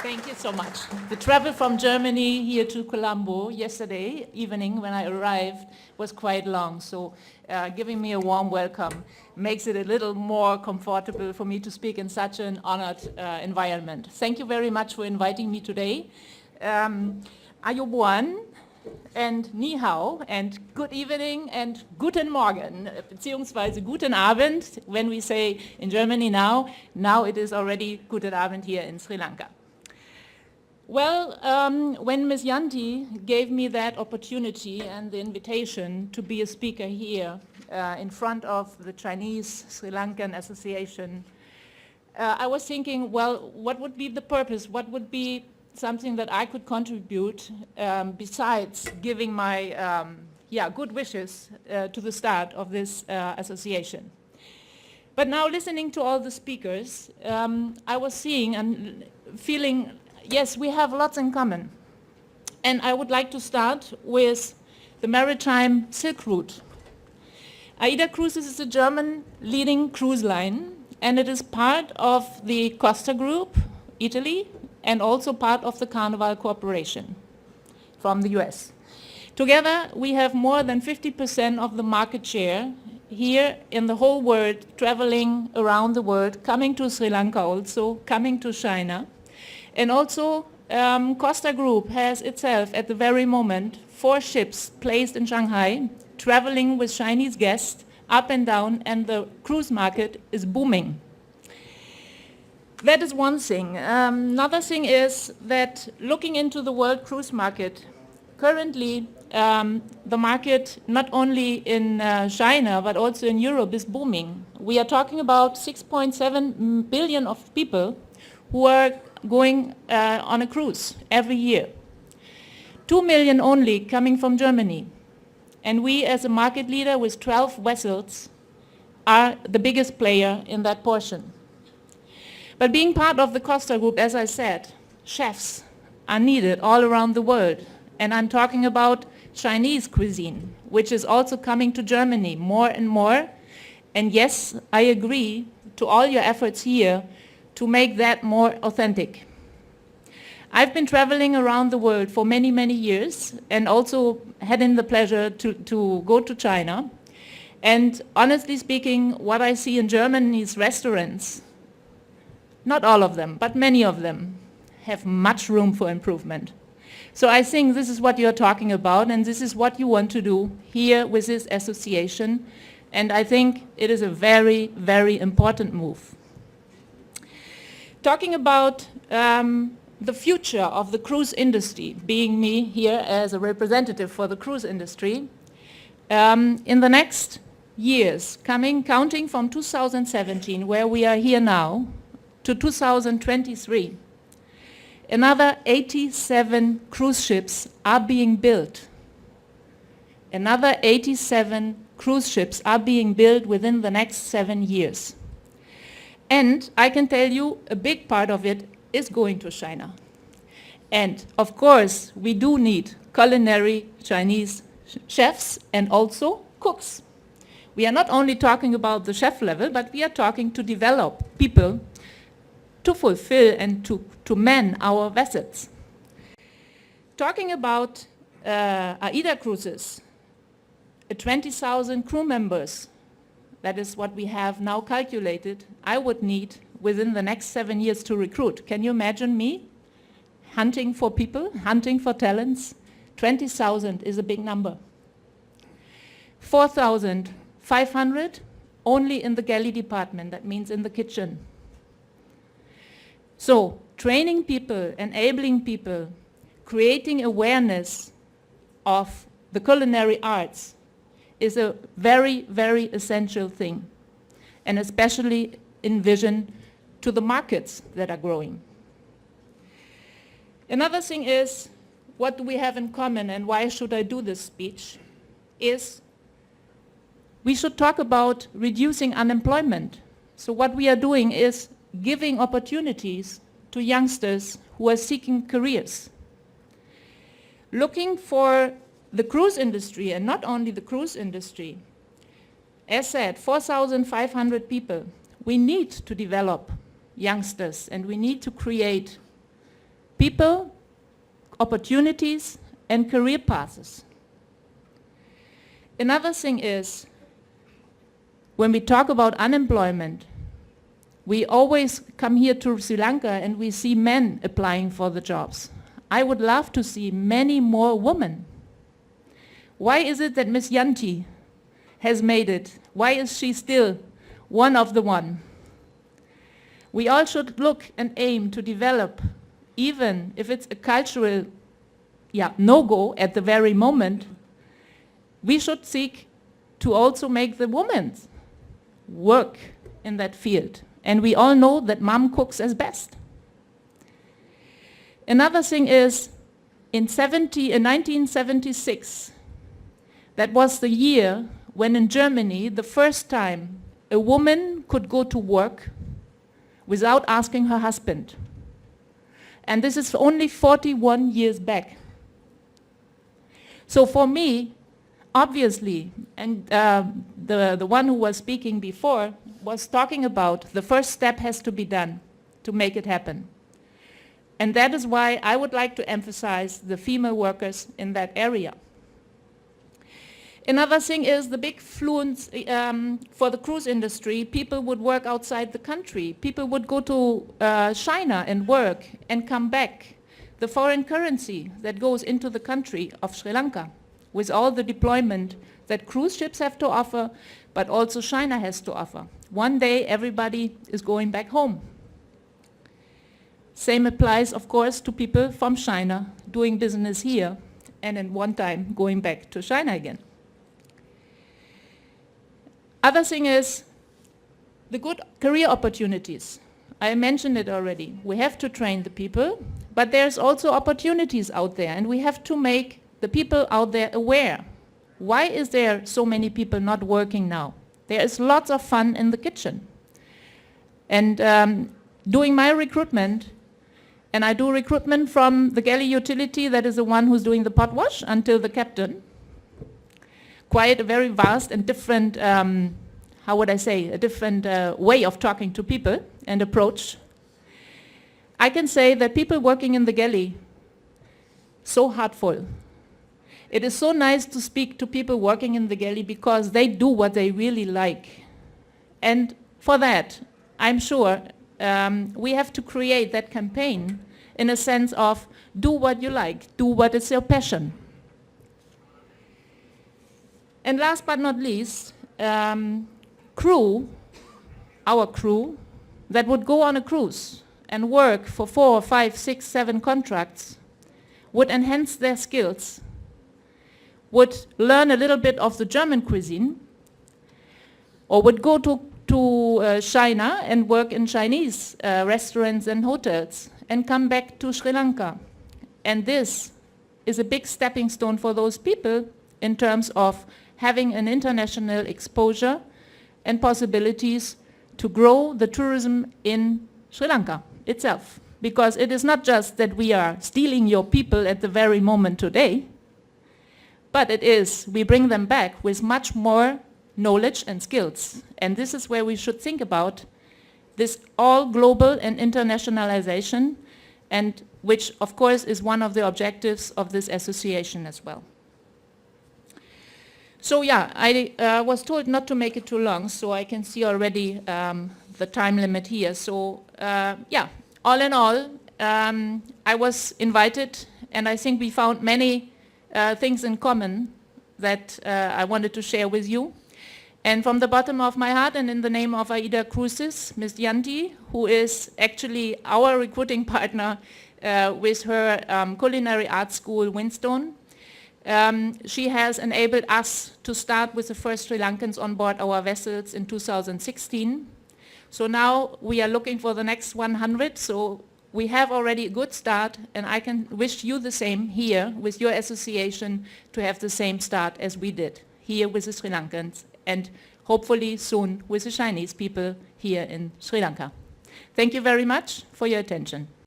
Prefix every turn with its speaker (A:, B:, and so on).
A: Thank you so much. The travel from Germany here to Colombo yesterday evening when I arrived was quite long, so giving me a warm welcome makes it a little more comfortable for me to speak in such an honored environment. Thank you very much for inviting me today. Ayubuan and Ni Hao and good evening and guten Morgen, beziehungsweise guten Abend when we say in Germany now it is already guten Abend here in Sri Lanka. Well, when Ms. Yanti gave me that opportunity and the invitation to be a speaker here in front of the Chinese Sri Lankan Association, I was thinking, well, what would be the purpose? What would be something that I could contribute besides giving my good wishes to the start of this association? But now listening to all the speakers, I was seeing and feeling, yes, we have lots in common. And I would like to start with the maritime Silk Route. AIDA Cruises is a German leading cruise line, and it is part of the Costa Group, Italy, and also part of the Carnival Corporation from the US. Together, we have more than 50% of the market share here in the whole world, traveling around the world, coming to Sri Lanka also, coming to China. And also, Costa Group has itself, at the very moment, 4 ships placed in Shanghai, traveling with Chinese guests up and down, and the cruise market is booming. That is one thing. Another thing is that looking into the world cruise market, currently the market not only in China but also in Europe is booming. We are talking about 6.7 billion of people who are going on a cruise every year. 2 million only coming from Germany. And we as a market leader with 12 vessels are the biggest player in that portion. But being part of the Costa Group, as I said, chefs are needed all around the world. And I'm talking about Chinese cuisine, which is also coming to Germany more and more. And yes, I agree to all your efforts here to make that more authentic. I've been traveling around the world for many, many years and also having the pleasure to go to China. And honestly speaking, what I see in Germany's restaurants, not all of them, but many of them, have much room for improvement. So I think this is what you're talking about, and this is what you want to do here with this association. And I think it is a very, very important move. Talking about the future of the cruise industry, being me here as a representative for the cruise industry, in the next years, counting from 2017, where we are here now, to 2023, another 87 cruise ships are being built. Another 87 cruise ships are being built within the next 7 years. And I can tell you a big part of it is going to China. And of course, we do need culinary Chinese chefs and also cooks. We are not only talking about the chef level, but we are talking to develop people to fulfill and to man our vessels. Talking about AIDA Cruises, 20,000 crew members, that is what we have now calculated, I would need within the next 7 years to recruit. Can you imagine me hunting for people, hunting for talents? 20,000 is a big number. 4,500 only in the galley department, that means in the kitchen. So training people, enabling people, creating awareness of the culinary arts is a very, very essential thing, and especially in vision to the markets that are growing. Another thing is, what do we have in common, and why should I do this speech, is we should talk about reducing unemployment. So what we are doing is giving opportunities to youngsters who are seeking careers. Looking for the cruise industry, and not only the cruise industry. As said, 4,500 people. We need to develop youngsters, and we need to create people, opportunities, and career paths. Another thing is, when we talk about unemployment, we always come here to Sri Lanka and we see men applying for the jobs. I would love to see many more women. Why is it that Miss Yanti has made it? Why is she still one of the one? We all should look and aim to develop, even if it's a cultural no-go at the very moment, we should seek to also make the women work in that field. And we all know that mom cooks as best. Another thing is, in 1976, that was the year when in Germany, the first time a woman could go to work without asking her husband. And this is only 41 years back. So for me, obviously, and the one who was speaking before was talking about the first step has to be done to make it happen. And that is why I would like to emphasize the female workers in that area. Another thing is the big fluence for the cruise industry. People would work outside the country. People would go to China and work and come back. The foreign currency that goes into the country of Sri Lanka, with all the deployment that cruise ships have to offer, but also China has to offer. One day everybody is going back home. Same applies, of course, to people from China doing business here and in one time going back to China again. Other thing is the good career opportunities. I mentioned it already. We have to train the people, but there's also opportunities out there, and we have to make the people out there aware. Why is there so many people not working now? There is lots of fun in the kitchen. And doing my recruitment, and I do recruitment from the galley utility, that is the one who's doing the pot wash, until the captain. Quite a very vast and different, how would I say, a different way of talking to people and approach. I can say that people working in the galley, so heartful. It is so nice to speak to people working in the galley because they do what they really like. And for that, I'm sure we have to create that campaign in a sense of do what you like, do what is your passion. And last but not least, crew, our crew, that would go on a cruise and work for 4, 5, 6, 7 contracts, would enhance their skills, would learn a little bit of the German cuisine, or would go to China and work in Chinese restaurants and hotels, and come back to Sri Lanka. And this is a big stepping stone for those people in terms of having an international exposure and possibilities to grow the tourism in Sri Lanka itself. Because it is not just that we are stealing your people at the very moment today, but it is we bring them back with much more knowledge and skills. And this is where we should think about this all global and internationalization, and which of course is one of the objectives of this association as well. So yeah, I was told not to make it too long, so I can see already the time limit here. So yeah, all in all, I was invited, and I think we found many things in common that I wanted to share with you. And from the bottom of my heart and in the name of AIDA Cruises, Ms. Yanti, who is actually our recruiting partner with her culinary art school, Winstone, she has enabled us to start with the first Sri Lankans on board our vessels in 2016. So now we are looking for the next 100. So we have already a good start, and I can wish you the same here with your association to have the same start as we did here with the Sri Lankans, and hopefully soon with the Chinese people here in Sri Lanka. Thank you very much for your attention.